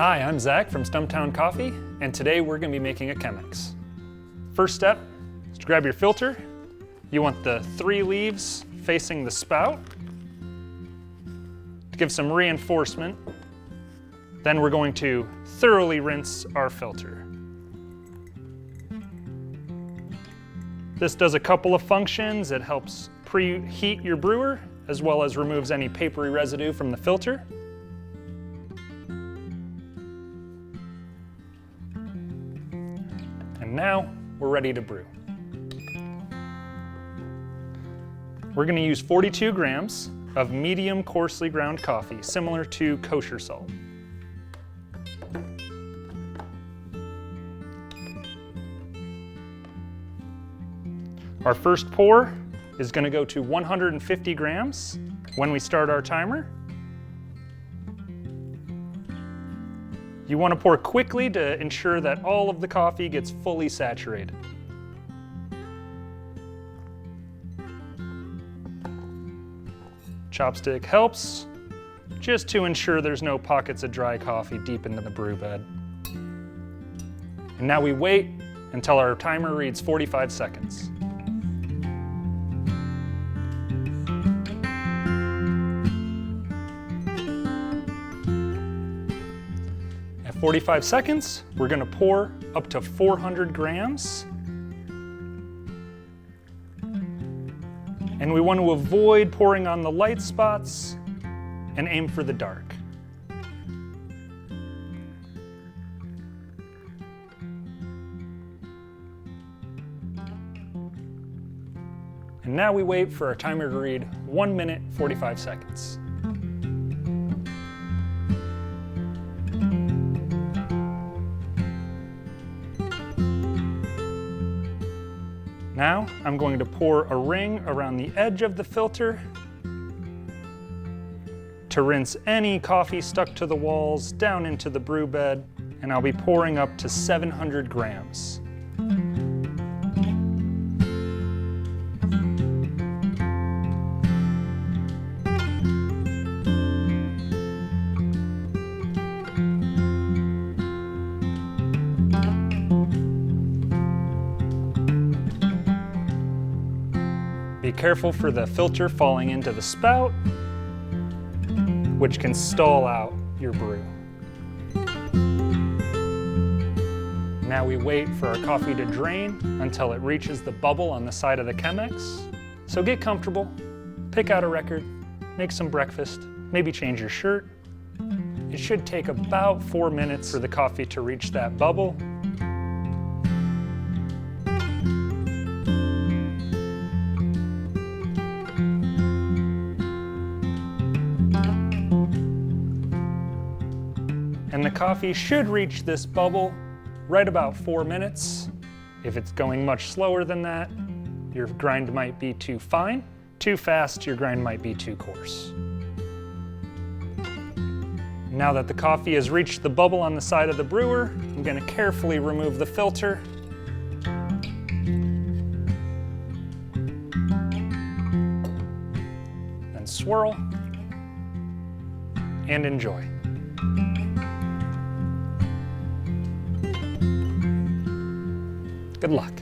Hi, I'm Zach from Stumptown Coffee, and today we're going to be making a Chemex. First step is to grab your filter. You want the 3 leaves facing the spout to give some reinforcement. Then we're going to thoroughly rinse our filter. This does a couple of functions. It helps preheat your brewer, as well as removes any papery residue from the filter. And now we're ready to brew. We're going to use 42 grams of medium coarsely ground coffee, similar to kosher salt. Our first pour is going to go to 150 grams when we start our timer. You want to pour quickly to ensure that all of the coffee gets fully saturated. Chopstick helps, just to ensure there's no pockets of dry coffee deep into the brew bed. And now we wait until our timer reads 45 seconds. At 45 seconds, we're going to pour up to 400 grams. And we want to avoid pouring on the light spots and aim for the dark. And now we wait for our timer to read 1 minute, 45 seconds. Now I'm going to pour a ring around the edge of the filter to rinse any coffee stuck to the walls down into the brew bed, and I'll be pouring up to 700 grams. Be careful for the filter falling into the spout, which can stall out your brew. Now we wait for our coffee to drain until it reaches the bubble on the side of the Chemex. So get comfortable, pick out a record, make some breakfast, maybe change your shirt. It should take about 4 minutes for the coffee to reach that bubble. And the coffee should reach this bubble right about 4 minutes. If it's going much slower than that, your grind might be too fine. Too fast, your grind might be too coarse. Now that the coffee has reached the bubble on the side of the brewer, I'm going to carefully remove the filter. Then swirl and enjoy. Good luck.